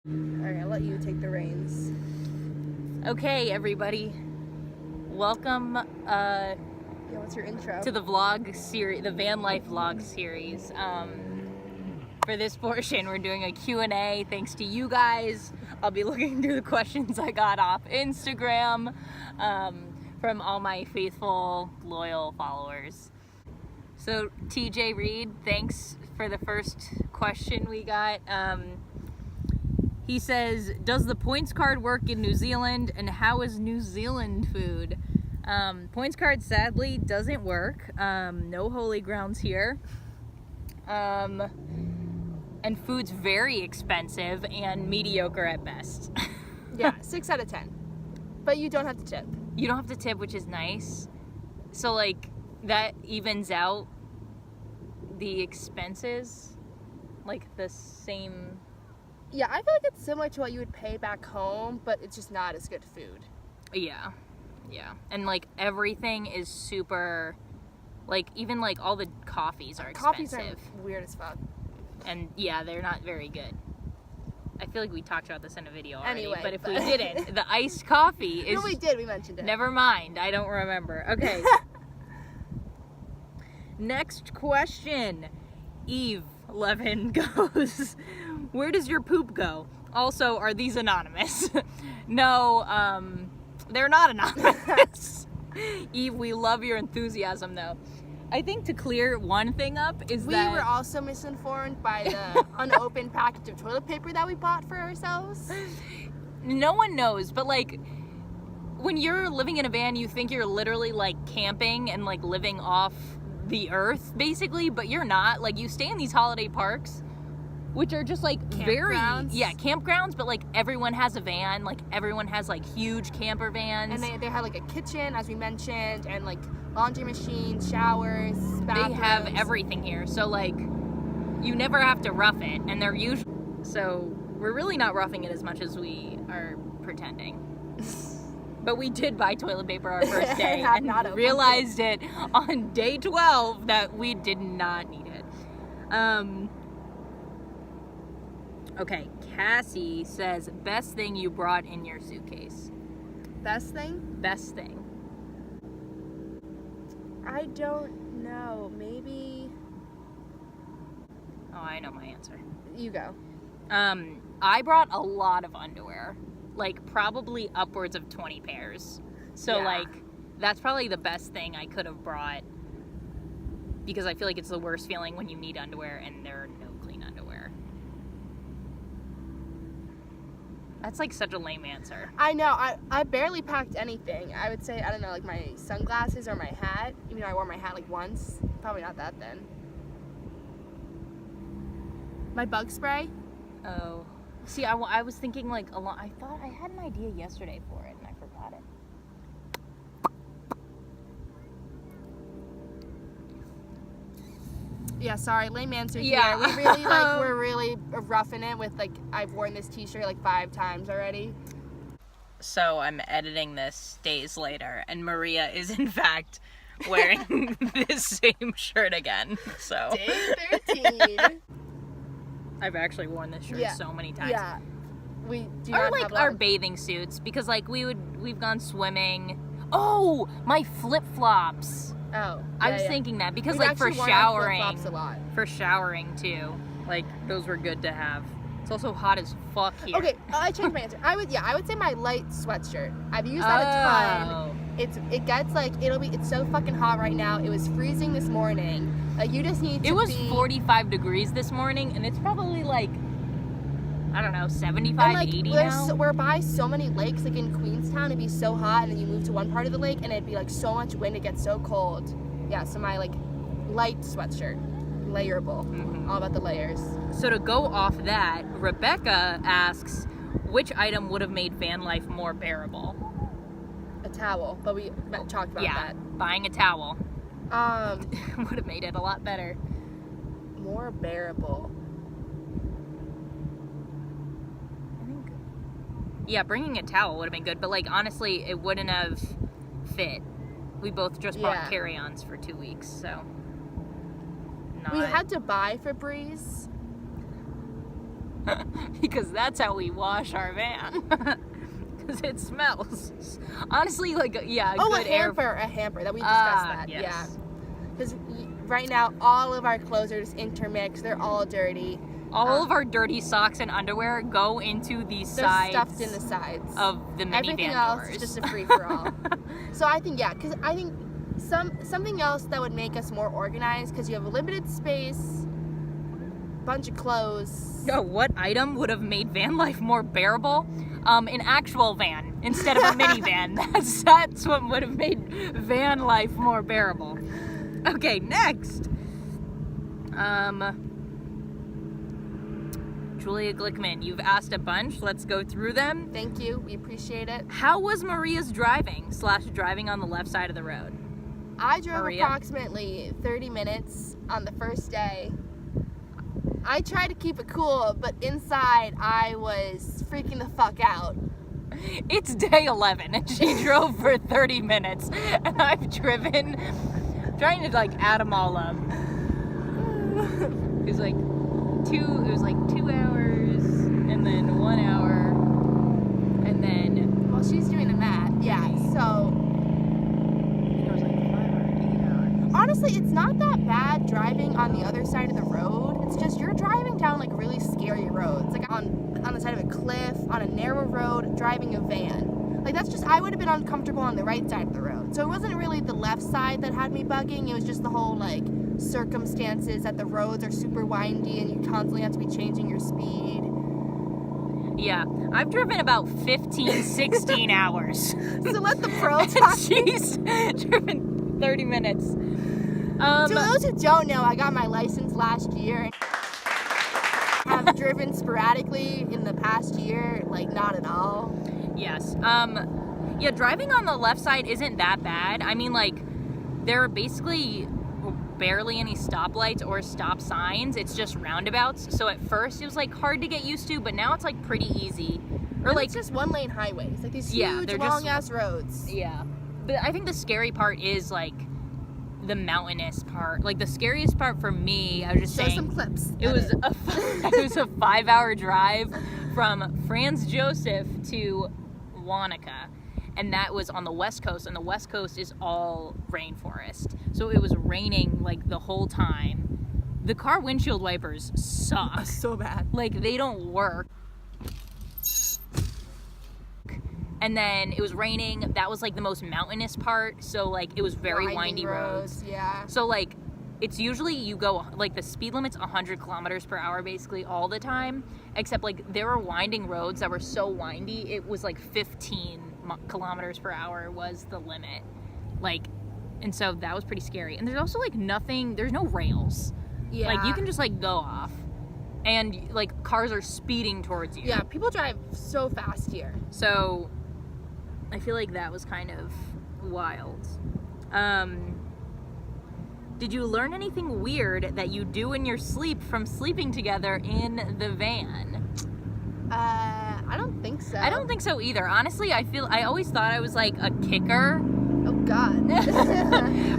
Alright, I'll let you take the reins. Okay, everybody. Welcome What's your intro? to the vlog series, the van life vlog series. For this portion, we're doing a Q&A thanks to you guys. I'll be looking through the questions I got off Instagram from all my faithful, loyal followers. So, TJ Reed, thanks for the first question we got. He says, does the points card work in New Zealand, and how is New Zealand food? Points card sadly doesn't work. No holy grounds here. And food's very expensive and mediocre at best. Yeah, 6 out of 10. But you don't have to tip. You don't have to tip, which is nice. So like that evens out the expenses, like the same. Yeah, I feel like it's similar to what you would pay back home, but it's just not as good food. Yeah. And like everything is super, like even like all the coffees are expensive. Coffees are weird as fuck. And yeah, they're not very good. I feel like we talked about this in a video already, Anyway, but if we didn't, the iced coffee is... No, we did. We mentioned it. Never mind. I don't remember. Okay. Next question. Eve Levin goes, where does your poop go? Also, are these anonymous? No, they're not anonymous. Eve, we love your enthusiasm, though. I think to clear one thing up is that... We were also misinformed by the unopened package of toilet paper that we bought for ourselves. No one knows, but like, when you're living in a van, you think you're literally like camping and like living off the earth, basically, but you're not. Like, you stay in these holiday parks, which are just like campgrounds, but like everyone has a van, like everyone has like huge camper vans. And they have like a kitchen, as we mentioned, and like laundry machines, showers, bathrooms. They have everything here, so like you never have to rough it, and they're usually, so we're really not roughing it as much as we are pretending. But we did buy toilet paper our first day and realized it on day 12 that we did not need it. Okay, Cassie says, best thing you brought in your suitcase. Best thing? Best thing. I don't know. Maybe... Oh, I know my answer. You go. I brought a lot of underwear. Like, probably upwards of 20 pairs. So, like, that's probably the best thing I could have brought. Because I feel like it's the worst feeling when you need underwear and there are no clean underwear. That's, like, such a lame answer. I know. I barely packed anything. I would say, I don't know, like my sunglasses or my hat. Even though I wore my hat, like, once. Probably not that then. My bug spray. Oh. See, I was thinking, like, a lot. I thought I had an idea yesterday for it, and I forgot it. Yeah, sorry, lame answer here. Yeah. We really, like, we're really roughing it with, like, I've worn this t-shirt, like, 5 times already. So I'm editing this days later, and Maria is, in fact, wearing this same shirt again. So. Day 13. I've actually worn this shirt so many times. Yeah. We do or not like have our bathing suits, because like we've gone swimming. Oh, my flip-flops. Oh. I was thinking that because We've like for actually worn our showering, flip-flops a lot. for showering too. Like those were good to have. It's also hot as fuck here. Okay, I changed my answer. I would say my light sweatshirt. I've used that a ton. It gets like it's so fucking hot right now. It was freezing this morning. Like you just need to. It was 45 degrees this morning, and it's probably like, I don't know, 75, and like, 80 now. We're by so many lakes. Like in Queenstown, it'd be so hot, and then you move to one part of the lake, and it'd be like so much wind. It gets so cold. Yeah, so my like light sweatshirt, layerable. Mm-hmm. All about the layers. So to go off that, Rebecca asks, which item would have made van life more bearable? A towel, but we talked about that. Yeah, buying a towel. Would have made it a lot better. More bearable. I think. Yeah, bringing a towel would have been good, but like honestly, it wouldn't have fit. We both just bought carry-ons for 2 weeks, so. We had to buy Febreze. because that's how we wash our van. Because it smells. Honestly, like, yeah, Oh, good air. a hamper that we discussed that. Yes. Yeah. Because right now, all of our clothes are just intermixed. They're all dirty. All of our dirty socks and underwear go into the They're sides. stuffed in the sides Of the minivan Everything else doors. is just a free for all. So I think, yeah, because I think something else that would make us more organized, because you have a limited space, bunch of clothes. No, what item would have made van life more bearable? An actual van instead of a minivan. That's what would have made van life more bearable. Okay, next. Julia Glickman, you've asked a bunch. Let's go through them. Thank you. We appreciate it. How was Maria's driving on the left side of the road? I drove Maria? approximately 30 minutes on the first day. I tried to keep it cool, but inside I was freaking the fuck out. It's day 11 and she drove for 30 minutes and I've driven, trying to like add them all up. It was like 2 hours and then 1 hour and then. Well, she's doing the math. Yeah, so. It was like 5 or 8 hours. Honestly, it's not that bad driving on the other side of the road. It's just you're driving down like really scary roads, like on the side of a cliff, on a narrow road, driving a van. Like that's just, I would have been uncomfortable on the right side of the road. So it wasn't really the left side that had me bugging. It was just the whole like circumstances that the roads are super windy and you constantly have to be changing your speed. Yeah, I've driven about 15, 16 hours. So let the pro talk. She's driven 30 minutes. To those who don't know, I got my license last year. Have driven sporadically in the past year, like not at all. Yes. Yeah, driving on the left side isn't that bad. I mean, like, there are basically barely any stoplights or stop signs. It's just roundabouts. So at first it was like hard to get used to, but now it's like pretty easy. Or And like it's just one lane highways, like these Yeah, huge they're long ass roads. Yeah. But I think the scary part is like the mountainous part. Like the scariest part for me, I was just Show saying, some clips. it was a 5-hour drive from Franz Josef to Wanaka. And that was on the West Coast, and the West Coast is all rainforest. So it was raining like the whole time. The car windshield wipers suck. so bad. Like they don't work. And then it was raining. That was like the most mountainous part. So like it was very windy roads. Yeah. So like it's usually you go like the speed limit's 100 kilometers per hour basically all the time. Except like there were winding roads that were so windy it was like 15 kilometers per hour was the limit. Like, and so that was pretty scary. And there's also like nothing. There's no rails. Yeah. Like you can just like go off. And like cars are speeding towards you. Yeah, people drive so fast here. So I feel like that was kind of wild. Did you learn anything weird that you do in your sleep from sleeping together in the van? I don't think so. I don't think so either. Honestly, I always thought I was like a kicker. Oh God.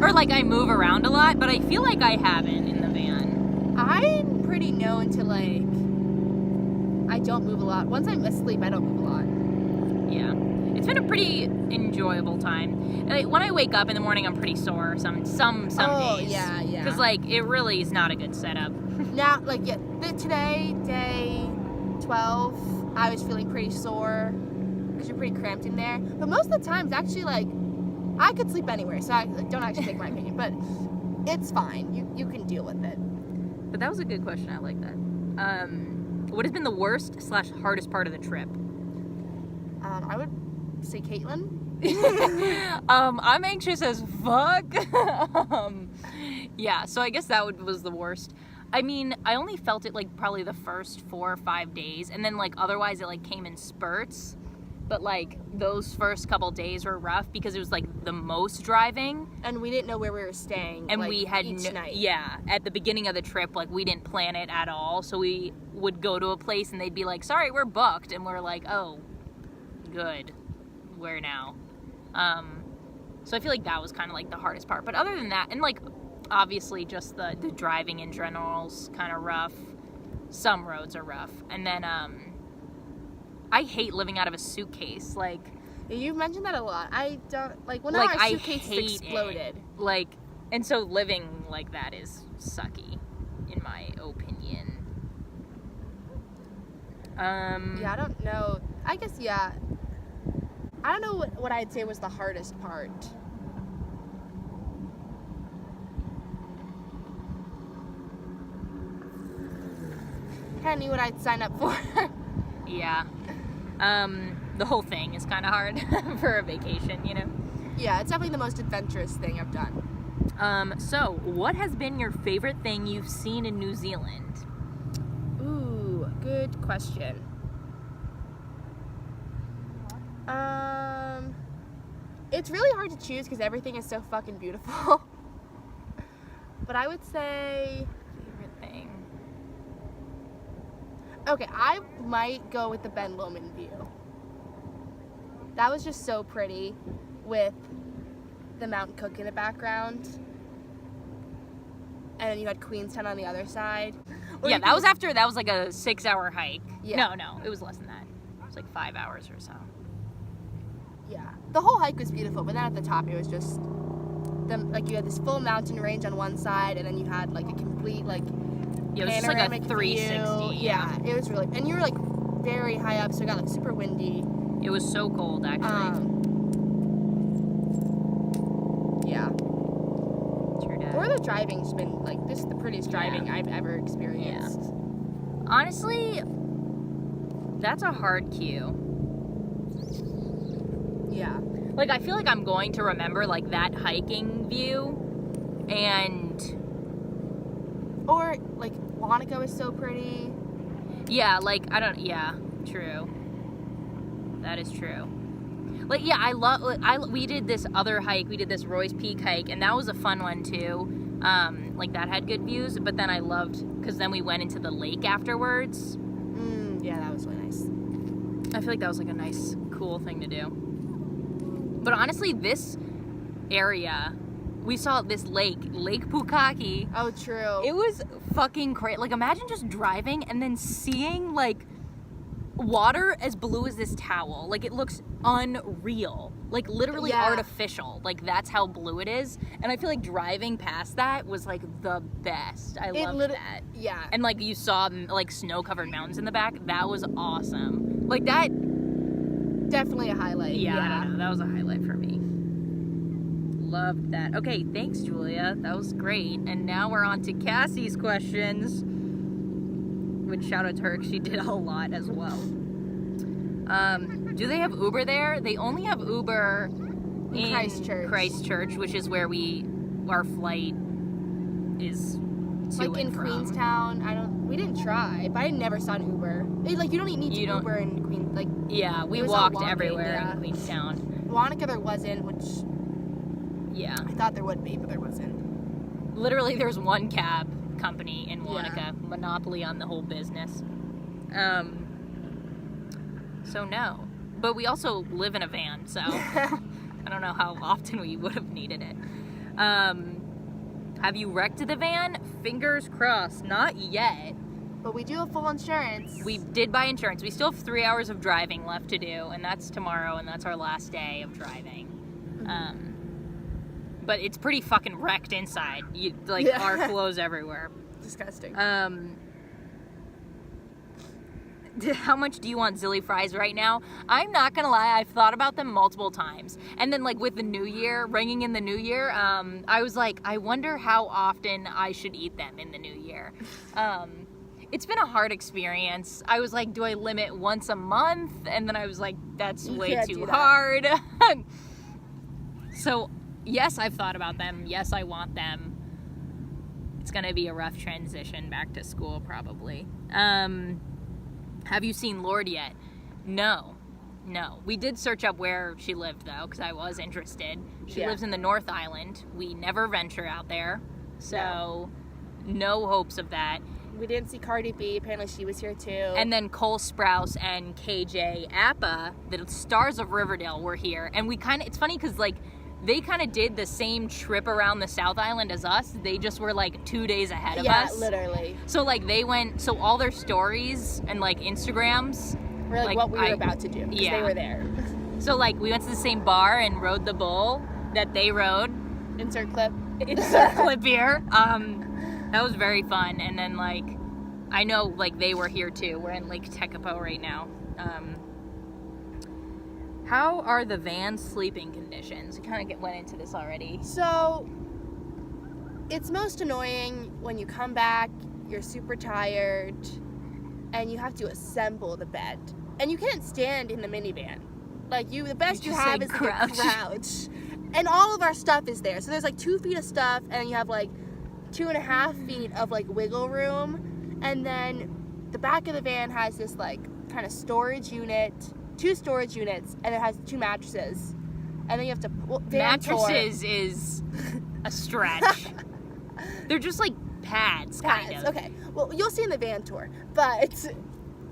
Or like I move around a lot, but I feel like I haven't in the van. I'm pretty known to like, I don't move a lot. Once I'm asleep, I don't move a lot. Yeah. It's been a pretty enjoyable time. Like, when I wake up in the morning, I'm pretty sore some Oh, days. yeah. Because, like, it really is not a good setup. Now, like, yeah, today, day 12, I was feeling pretty sore because you're pretty cramped in there. But most of the times, actually, like, I could sleep anywhere, so don't actually take my opinion. But it's fine. You can deal with it. But that was a good question. I like that. What has been the worst / hardest part of the trip? I would say Caitlin. I'm anxious as fuck. Yeah, so I guess that was the worst. I mean, I only felt it like probably the first 4 or 5 days, and then like otherwise it like came in spurts. But like those first couple days were rough because it was like the most driving, And we didn't know where we were staying. and like, we had each night. yeah, at the beginning of the trip, like we didn't plan it at all. So we would go to a place and they'd be like, "Sorry, we're booked," and we're like, "Oh, good, where now?" So I feel like that was kind of like the hardest part. But other than that, and like obviously just the driving in general's kind of rough. some roads are rough. And then I hate living out of a suitcase. Like, you've mentioned that a lot. I don't like when like, our suitcase hate exploded. it. Like, and so living like that is sucky, in my opinion. Yeah, I don't know. I guess, yeah. I don't know what I'd say was the hardest part. Kind of knew what I'd sign up for. Yeah. The whole thing is kind of hard for a vacation, you know? Yeah, it's definitely the most adventurous thing I've done. So, what has been your favorite thing you've seen in New Zealand? Ooh, good question. It's really hard to choose because everything is so fucking beautiful. But I would say... Favorite thing? Okay, I might go with the Ben Lomond view. That was just so pretty with the Mount Cook in the background. And then you had Queenstown on the other side. Or Yeah, you that was could- after, that was like a 6-hour hike. Yeah. No, it was less than that. It was like 5 hours or so. Yeah. The whole hike was beautiful, but then at the top it was just you had this full mountain range on one side, and then you had like a complete like Yeah, it was just like a panoramic 360. view. Yeah, it was really, and you were like very high up, so it got like super windy. It was so cold, actually. Yeah. True dat. Or the driving's been like, this is the prettiest driving I've ever experienced. Honestly, that's a hard cue. Yeah. Like, I feel like I'm going to remember, like, that hiking view, and... Or like Wanaka is so pretty. Yeah, like, yeah, true. That is true. Like, yeah, we did this other hike, we did this Roy's Peak hike, and that was a fun one, too. Like, that had good views, but then I loved, because then we went into the lake afterwards. Yeah, that was really nice. I feel like that was, like, a nice, cool thing to do. But honestly, this area, we saw this Lake Pukaki. Oh, true. It was fucking crazy. Like, imagine just driving and then seeing, like, water as blue as this towel. Like, it looks unreal. Like, literally artificial. Like, that's how blue it is. And I feel like driving past that was, like, the best. I loved that. Yeah. And, like, you saw, like, snow-covered mountains in the back. That was awesome. Like, that... Definitely a highlight. Yeah, I don't know. That was a highlight for me. Loved that. Okay, thanks, Julia. That was great. And now we're on to Cassie's questions. Which, shout out to her, 'cause she did a lot as well. Do they have Uber there? They only have Uber in Christchurch, which is where our flight is to like and in from. Queenstown, we didn't try, but I never saw an Uber. Like, you don't need to Uber in Queen, like... Yeah, we it was all walked walking, everywhere in Queenstown. Wanaka there wasn't, which... Yeah. I thought there would be, but there wasn't. Literally, there's one cab company in Wanaka. Monopoly on the whole business. So no. But we also live in a van, so I don't know how often we would have needed it. Have you wrecked the van? Fingers crossed. Not yet. But we do have full insurance. We did buy insurance. We still have 3 hours of driving left to do, and that's tomorrow, and that's our last day of driving. But it's pretty fucking wrecked inside. Our clothes everywhere. Disgusting. How much do you want Zilly fries right now? I'm not gonna lie, I've thought about them multiple times. And then, like, with the new year, ringing in the new year, I was like, I wonder how often I should eat them in the new year. It's been a hard experience. I was like, do I limit once a month? And then I was like, that's way too hard. So, yes, I've thought about them. Yes, I want them. It's gonna be a rough transition back to school, probably. Have you seen Lord yet? No. We did search up where she lived, though, because I was interested. She lives in the North Island. We never venture out there, so no hopes of that. We didn't see Cardi B. Apparently she was here, too. And then Cole Sprouse and KJ Appa, the stars of Riverdale, were here. And we it's funny because, like, they kind of did the same trip around the South Island as us. They just were like 2 days ahead of us. Yeah, literally. So like so all their stories and like Instagrams We're like what we were about to do. 'Cause Yeah. they were there. So like we went to the same bar and rode the bull that they rode. Insert clip. Insert clip here. That was very fun. And then like I know like they were here too. We're in Lake Tekapo right now. How are the van sleeping conditions? We kind of went into this already. So, it's most annoying when you come back, you're super tired, and you have to assemble the bed. And you can't stand in the minivan. Like, the best you just, have like, is like a crouch. And all of our stuff is there. So there's like 2 feet of stuff, and you have like 2.5 feet of like wiggle room. And then the back of the van has this like kind of storage unit, 2 storage units, and it has 2 mattresses. And then you have to mattresses is a stretch. They're just like pads, kind of. Okay. Well, you'll see in the van tour, but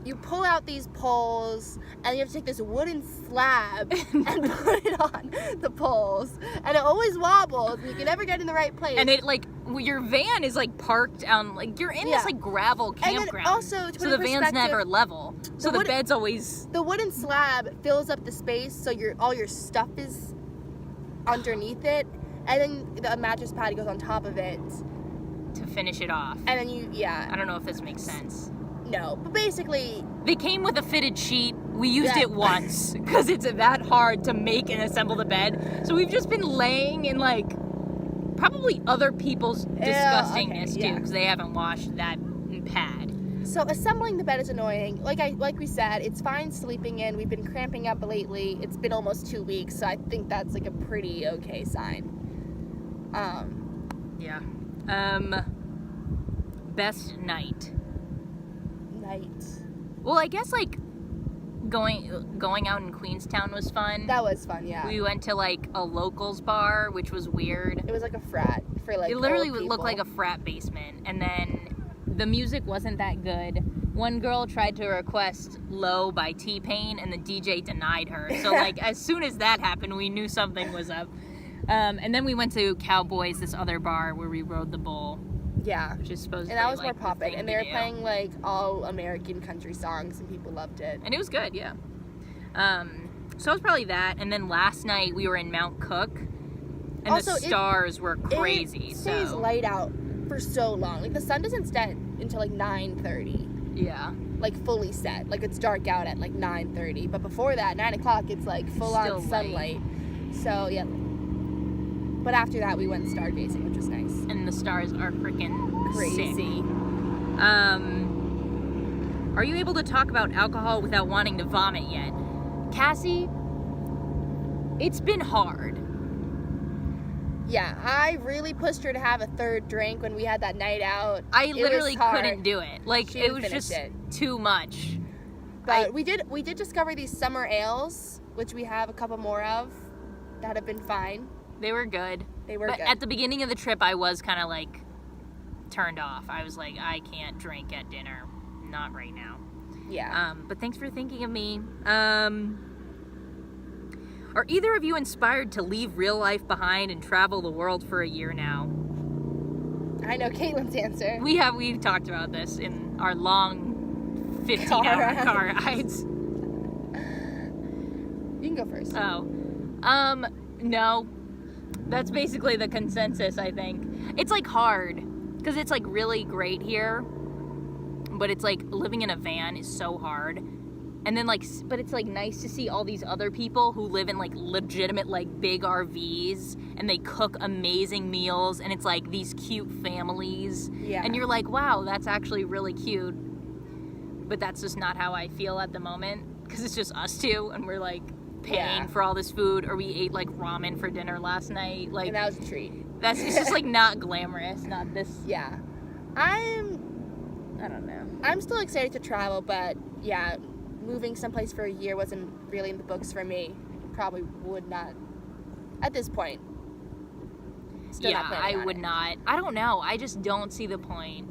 you pull out these poles, and you have to take this wooden slab and put it on the poles, and it always wobbles, and you can never get in the right place. And it like your van is like parked on like you're in this like gravel campground. And then also, to so the van's never level. So the bed's always the wooden slab fills up the space, so all your stuff is underneath it, and then the mattress pad goes on top of it to finish it off. And then I don't know if this makes sense. No, but basically they came with a fitted sheet. We used it once because it's that hard to make and assemble the bed. So we've just been laying in like probably other people's disgustingness too, because they haven't washed that pad. So assembling the bed is annoying. Like we said, it's fine sleeping in. We've been cramping up lately. It's been almost 2 weeks, so I think that's like a pretty okay sign. Yeah. Best night. Well, I guess like going out in Queenstown was fun. That was fun, yeah. We went to like a locals bar, which was weird. It was like a frat for like it literally old looked like a frat basement, and then the music wasn't that good. One girl tried to request Low by T-Pain, and the DJ denied her. So like as soon as that happened, we knew something was up. And then we went to Cowboys, this other bar where we rode the bull. Yeah. Which is supposed to be and that was like more poppin', and they were do. playing like all American country songs, and people loved it. And it was good, yeah. So it was probably that. And then last night we were in Mount Cook, and also, the stars were crazy. It stays light out for so long. Like the sun doesn't set until like 9:30. Yeah. Like fully set. Like it's dark out at like 9:30. But before that, 9 o'clock, it's like full on sunlight. So yeah. But after that, we went stargazing, which was nice. And the stars are freaking crazy. Sick. Are you able to talk about alcohol without wanting to vomit yet? Cassie, it's been hard. Yeah, I really pushed her to have a 3rd drink when we had that night out. I literally couldn't do it. Like, it was just too much. But we did discover these summer ales, which we have a couple more of, that have been fine. They were good. But at the beginning of the trip, I was kind of like turned off. I was like, I can't drink at dinner. Not right now. Yeah. But thanks for thinking of me. Are either of you inspired to leave real life behind and travel the world for a year now? I know Caitlin's answer. We've talked about this in our long 15-hour car rides. You can go first. Oh. No. That's basically the consensus, I think. It's like hard because it's like really great here, but it's like living in a van is so hard. And then like, but it's like nice to see all these other people who live in like legitimate like big RVs, and they cook amazing meals, and it's like these cute families. Yeah. And you're like, wow, that's actually really cute. But that's just not how I feel at the moment, because it's just us two, and we're like paying for all this food, or we ate like ramen for dinner last night. Like, and that was a treat. It's just like not glamorous, not this. Yeah. I don't know. I'm still excited to travel, but yeah, moving someplace for a year wasn't really in the books for me. Probably would not at this point. Still yeah, I would not. I don't know. I just don't see the point.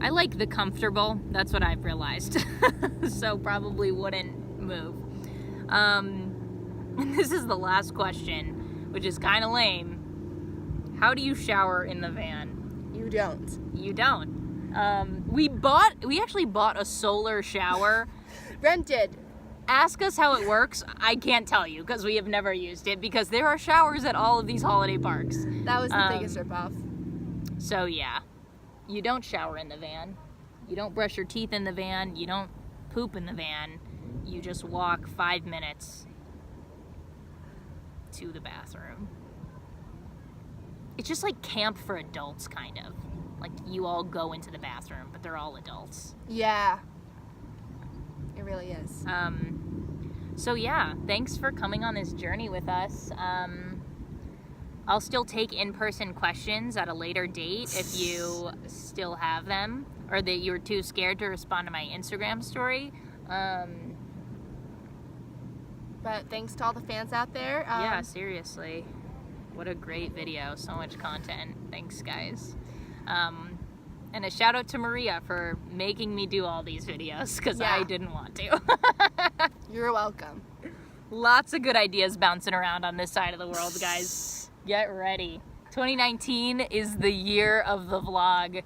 I like the comfortable. That's what I've realized. So probably wouldn't move. And this is the last question, which is kind of lame. How do you shower in the van? You don't. You don't. We actually bought a solar shower. Rented. Ask us how it works. I can't tell you because we have never used it, because there are showers at all of these holiday parks. That was the biggest ripoff. So yeah, you don't shower in the van. You don't brush your teeth in the van. You don't poop in the van. You just walk 5 minutes to the bathroom. It's just like camp for adults, kind of. Like, you all go into the bathroom, but they're all adults. Yeah. It really is. So yeah, thanks for coming on this journey with us. I'll still take in-person questions at a later date if you still have them, or that you're too scared to respond to my Instagram story. But thanks to all the fans out there. Yeah, seriously. What a great video. So much content. Thanks, guys. And a shout out to Maria for making me do all these videos, because Yeah. I didn't want to. You're welcome. Lots of good ideas bouncing around on this side of the world, guys. Get ready. 2019 is the year of the vlog.